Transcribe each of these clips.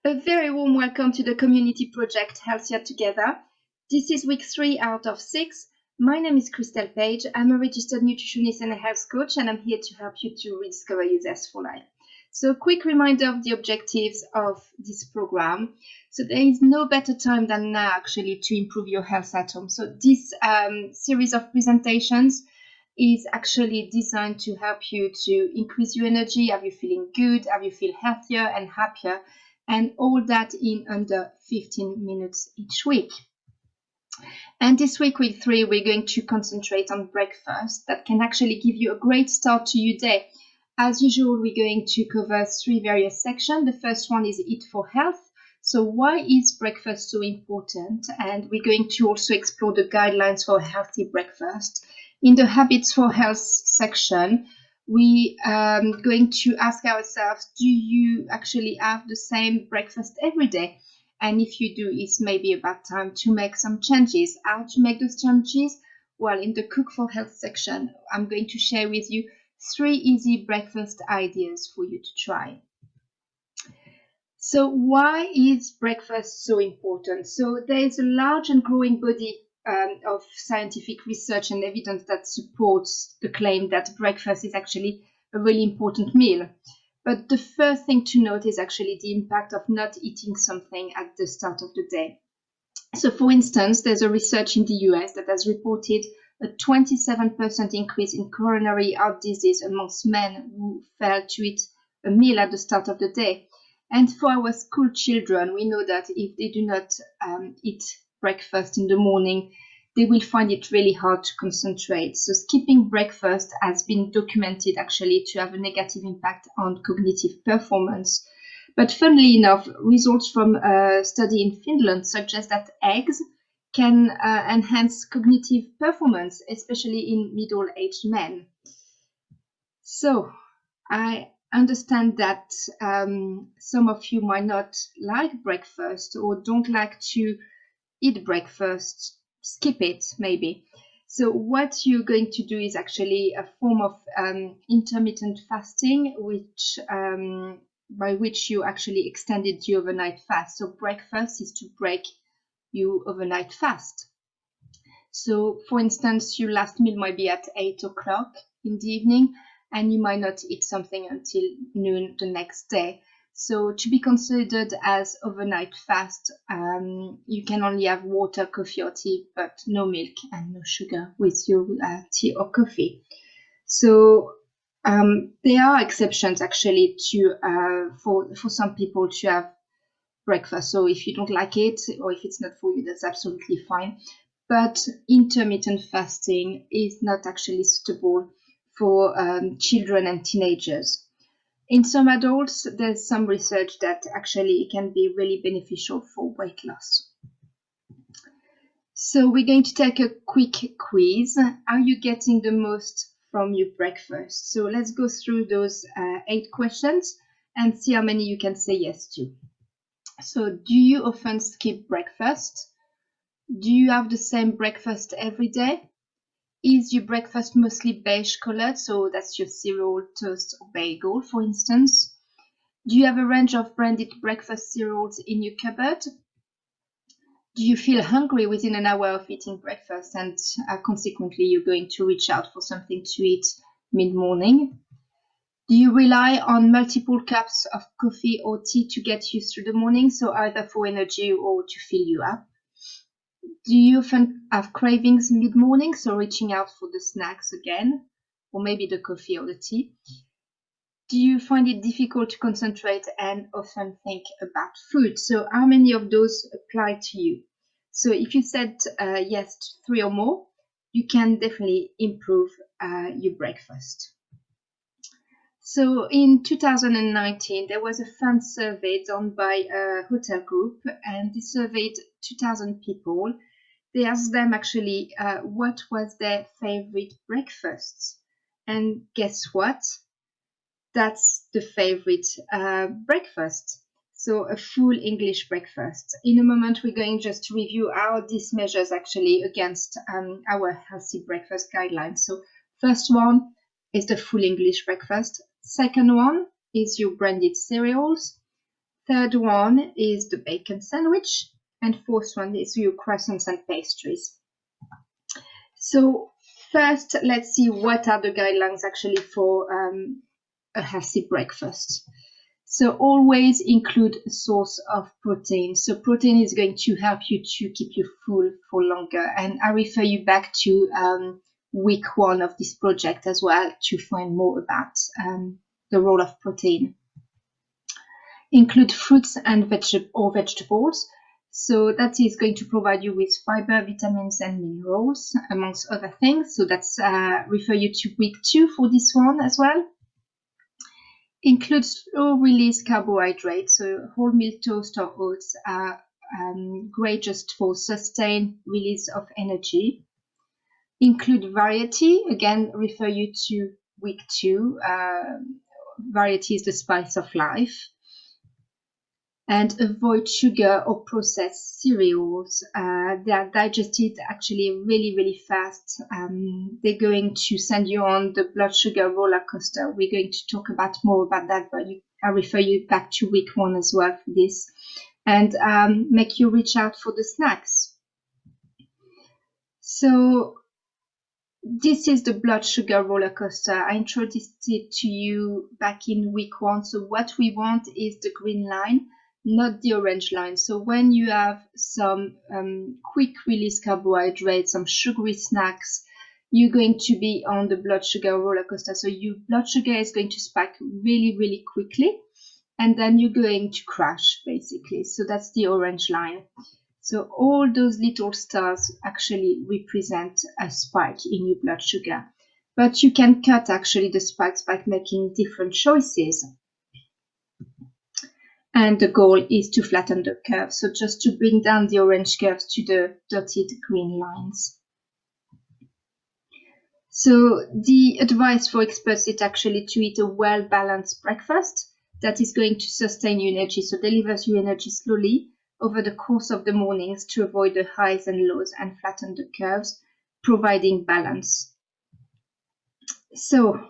A very warm welcome to the community project Healthier Together. This is week 3 out of 6. My name is Christelle Page. I'm a registered nutritionist and a health coach, and I'm here to help you to rediscover your zest for life. So, quick reminder of the objectives of this program. So, there is no better time than now actually to improve your health at home. So, this series of presentations is actually designed to help you to increase your energy, have you feeling good, have you feel healthier and happier, and all that in under 15 minutes each week. And this week, week 3, we're going to concentrate on breakfast that can actually give you a great start to your day. As usual, we're going to cover 3 various sections. The first one is Eat for Health. So why is breakfast so important? And we're going to also explore the guidelines for a healthy breakfast. In the Habits for Health section, we are going to ask ourselves, do you actually have the same breakfast every day? And if you do, it's maybe about time to make some changes. How to make those changes? Well, in the Cook for Health section, I'm going to share with you 3 easy breakfast ideas for you to try. So why is breakfast so important? So there is a large and growing body of scientific research and evidence that supports the claim that breakfast is actually a really important meal. But the first thing to note is actually the impact of not eating something at the start of the day. So for instance, there's a research in the US that has reported a 27% increase in coronary heart disease amongst men who failed to eat a meal at the start of the day. And for our school children, we know that if they do not eat breakfast in the morning, they will find it really hard to concentrate. So skipping breakfast has been documented actually to have a negative impact on cognitive performance. But funnily enough, results from a study in Finland suggest that eggs can enhance cognitive performance, especially in middle-aged men. So I understand that some of you might not like breakfast or don't like to eat breakfast, skip it maybe. So what you're going to do is actually a form of intermittent fasting, which by which you actually extended your overnight fast. So breakfast is to break your overnight fast. So for instance, your last meal might be at 8 o'clock in the evening, and you might not eat something until noon the next day. So to be considered as overnight fast, you can only have water, coffee or tea, but no milk and no sugar with your tea or coffee. So there are exceptions actually to for some people to have breakfast. So if you don't like it or if it's not for you, that's absolutely fine. But intermittent fasting is not actually suitable for children and teenagers. In some adults, there's some research that actually it can be really beneficial for weight loss. So we're going to take a quick quiz. Are you getting the most from your breakfast? So let's go through those 8 questions and see how many you can say yes to. So do you often skip breakfast? Do you have the same breakfast every day? Is your breakfast mostly beige colored? So that's your cereal, toast, or bagel, for instance. Do you have a range of branded breakfast cereals in your cupboard? Do you feel hungry within an hour of eating breakfast and consequently you're going to reach out for something to eat mid-morning? Do you rely on multiple cups of coffee or tea to get you through the morning, so either for energy or to fill you up? Do you often have cravings mid-morning, so reaching out for the snacks again, or maybe the coffee or the tea? Do you find it difficult to concentrate and often think about food? So how many of those apply to you? So if you said yes to 3 or more, you can definitely improve your breakfast. So in 2019, there was a fun survey done by a hotel group, and they surveyed 2,000 people. They asked them actually what was their favorite breakfast. And guess what? That's the favorite breakfast. So a full English breakfast. In a moment, we're going just to review how this measures actually against our healthy breakfast guidelines. So first one is the full English breakfast. Second one is your branded cereals. Third one is the bacon sandwich. And fourth one is your croissants and pastries. So first, let's see what are the guidelines actually for a healthy breakfast. So always include a source of protein. So protein is going to help you to keep you full for longer. And I refer you back to week 1 of this project as well to find more about the role of protein. Include fruits and vegetables. So that is going to provide you with fiber, vitamins, and minerals, amongst other things. So that's refer you to week 2 for this one as well. Include slow-release carbohydrates. So wholemeal toast or oats are great just for sustained release of energy. Include variety. Again, refer you to week 2. Variety is the spice of life. And avoid sugar or processed cereals. They are digested actually really, really fast. They're going to send you on the blood sugar roller coaster. We're going to talk about more about that, but I refer you back to week 1 as well for this. And make you reach out for the snacks. So this is the blood sugar roller coaster. I introduced it to you back in week 1. So what we want is the green line, not the orange line. So when you have some quick release carbohydrates, some sugary snacks, you're going to be on the blood sugar roller coaster. So your blood sugar is going to spike really, really quickly, and then you're going to crash basically. So that's the orange line. So all those little stars actually represent a spike in your blood sugar. But you can cut actually the spikes by making different choices. And the goal is to flatten the curve. So just to bring down the orange curves to the dotted green lines. So the advice for experts is actually to eat a well-balanced breakfast that is going to sustain your energy. So delivers you energy slowly over the course of the mornings to avoid the highs and lows and flatten the curves, providing balance. So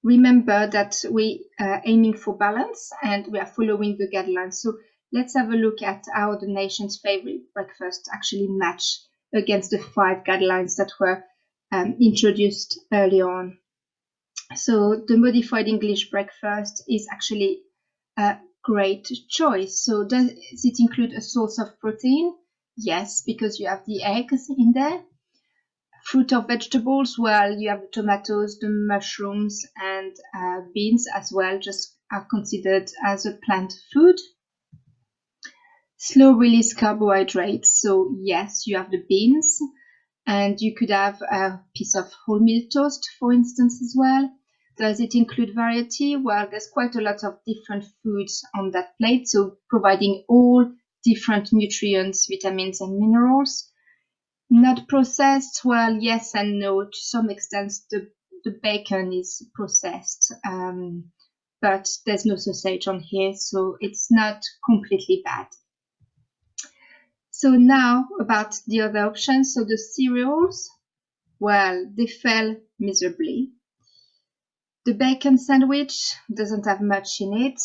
remember that we are aiming for balance and we are following the guidelines. So let's have a look at how the nation's favorite breakfast actually match against the 5 guidelines that were introduced early on. So the modified English breakfast is actually a great choice. So does it include a source of protein? Yes, because you have the eggs in there. Fruit or vegetables? Well, you have the tomatoes, the mushrooms, and beans as well, just are considered as a plant food. Slow release carbohydrates. So yes, you have the beans, and you could have a piece of wholemeal toast, for instance, as well. Does it include variety? Well, there's quite a lot of different foods on that plate, so providing all different nutrients, vitamins, and minerals. Not processed? Well, yes and no. To some extent, the bacon is processed, but there's no sausage on here, so it's not completely bad. So now about the other options. So the cereals, well, they fell miserably. The bacon sandwich doesn't have much in it.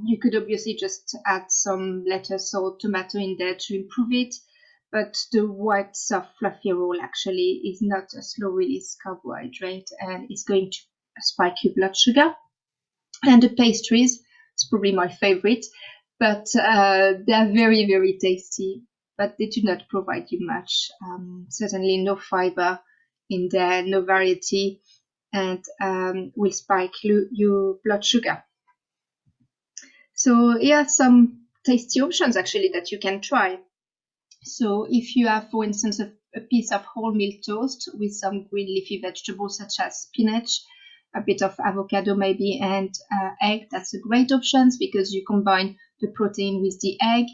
You could obviously just add some lettuce or tomato in there to improve it, but the white, soft, fluffy roll actually is not a slow-release carbohydrate and is going to spike your blood sugar. And the pastries, it's probably my favorite, but they're very, very tasty, but they do not provide you much. Certainly no fiber in there, no variety, and will spike your blood sugar. So here are some tasty options actually that you can try. So if you have, for instance, a piece of wholemeal toast with some green leafy vegetables such as spinach, a bit of avocado maybe, and egg, that's a great option because you combine the protein with the egg.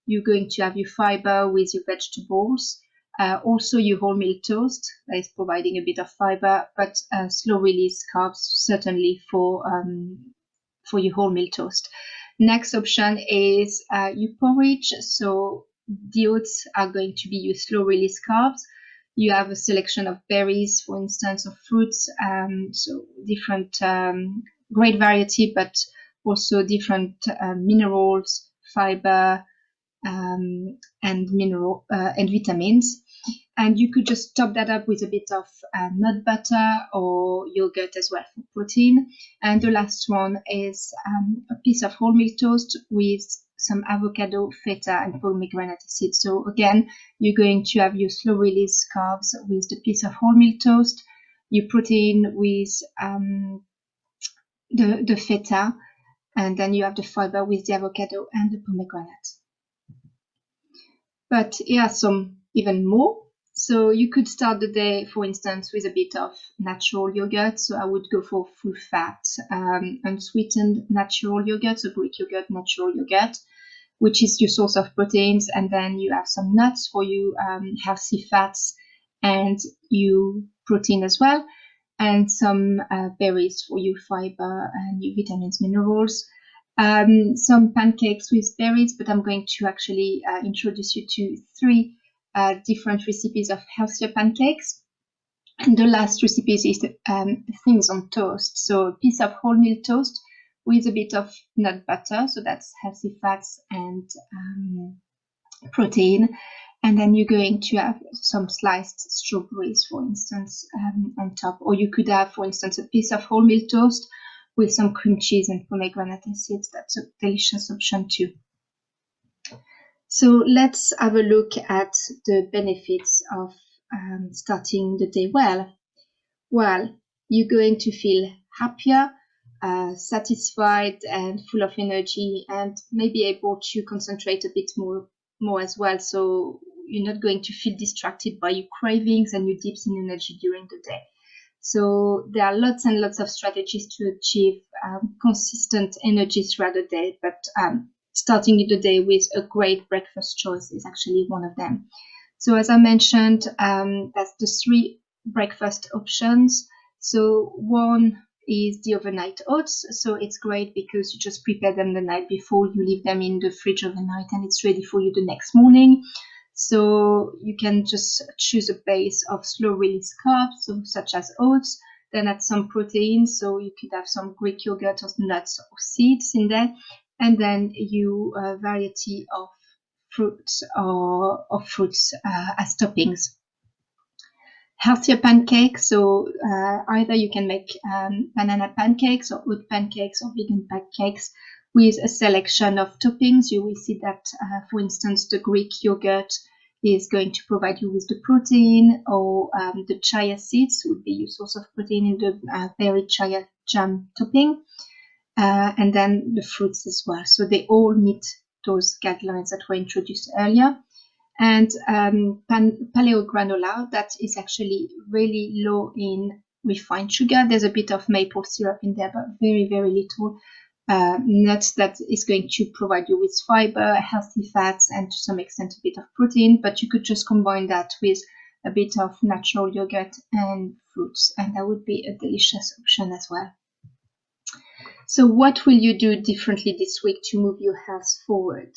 You're going to have your fiber with your vegetables. Also your wholemeal toast that is providing a bit of fiber, but slow release carbs certainly for your wholemeal toast. Next option is your porridge. So the oats are going to be your slow release carbs. You have a selection of berries, for instance, of fruits, so different, great variety, but also different minerals, fiber, and vitamins. And you could just top that up with a bit of nut butter or yogurt as well for protein. And the last one is a piece of wholemeal toast with some avocado, feta, and pomegranate seeds. So again, you're going to have your slow release carbs with the piece of wholemeal toast, your protein with the feta, and then you have the fiber with the avocado and the pomegranate. But here are some even more. So you could start the day, for instance, with a bit of natural yogurt. So I would go for full fat, unsweetened natural yogurt, so Greek yogurt, natural yogurt, which is your source of proteins. And then you have some nuts for you healthy fats and you protein as well, and some berries for you fiber and your vitamins, minerals. Some pancakes with berries, but I'm going to actually introduce you to 3 different recipes of healthier pancakes. And the last recipe is things on toast. So a piece of wholemeal toast with a bit of nut butter, so that's healthy fats and protein. And then you're going to have some sliced strawberries, for instance, on top. Or you could have, for instance, a piece of wholemeal toast with some cream cheese and pomegranate seeds. That's a delicious option too. So let's have a look at the benefits of starting the day well. Well, you're going to feel happier, satisfied and full of energy, and maybe able to concentrate a bit more as well. So you're not going to feel distracted by your cravings and your dips in energy during the day. So there are lots and lots of strategies to achieve consistent energy throughout the day, but starting the day with a great breakfast choice is actually one of them. So as I mentioned, that's the 3 breakfast options. So one is the overnight oats. So it's great because you just prepare them the night before, you leave them in the fridge overnight, and it's ready for you the next morning. So you can just choose a base of slow release carbs, so such as oats, then add some protein. So you could have some Greek yogurt or nuts or seeds in there, and then you variety of fruits or fruits as toppings. Healthier pancakes, so either you can make banana pancakes or oat pancakes or vegan pancakes with a selection of toppings. You will see that, for instance, the Greek yogurt is going to provide you with the protein, or the chia seeds would be your source of protein in the berry chia jam topping, and then the fruits as well. So they all meet those guidelines that were introduced earlier. And paleo granola, that is actually really low in refined sugar. There's a bit of maple syrup in there, but very, very little nuts. That is going to provide you with fiber, healthy fats, and to some extent a bit of protein. But you could just combine that with a bit of natural yogurt and fruits, and that would be a delicious option as well. So what will you do differently this week to move your health forward?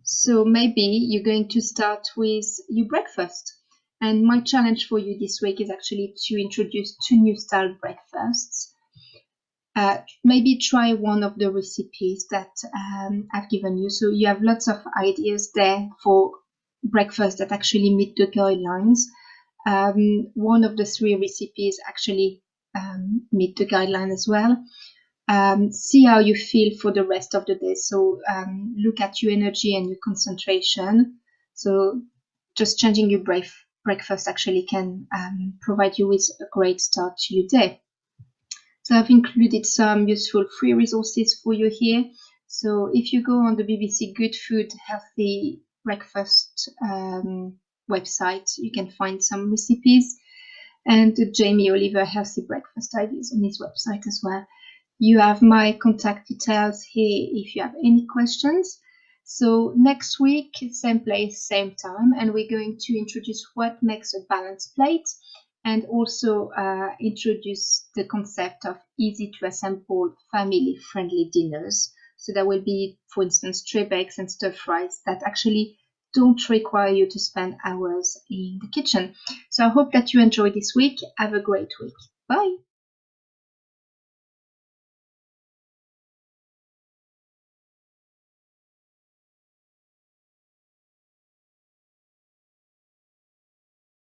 So maybe you're going to start with your breakfast. And my challenge for you this week is actually to introduce 2 new style breakfasts. Maybe try one of the recipes that I've given you. So you have lots of ideas there for breakfast that actually meet the guidelines. One of the 3 recipes actually meet the guideline as well. See how you feel for the rest of the day. So look at your energy and your concentration. So just changing your breakfast actually can provide you with a great start to your day. So I've included some useful free resources for you here. So if you go on the BBC Good Food Healthy Breakfast website, you can find some recipes, and the Jamie Oliver Healthy Breakfast Ideas on his website as well. You have my contact details here if you have any questions. So next week, same place, same time, and we're going to introduce what makes a balanced plate, and also introduce the concept of easy to assemble family-friendly dinners. So there will be, for instance, tray bakes and stir fries that actually don't require you to spend hours in the kitchen. So I hope that you enjoy this week. Have a great week. Bye.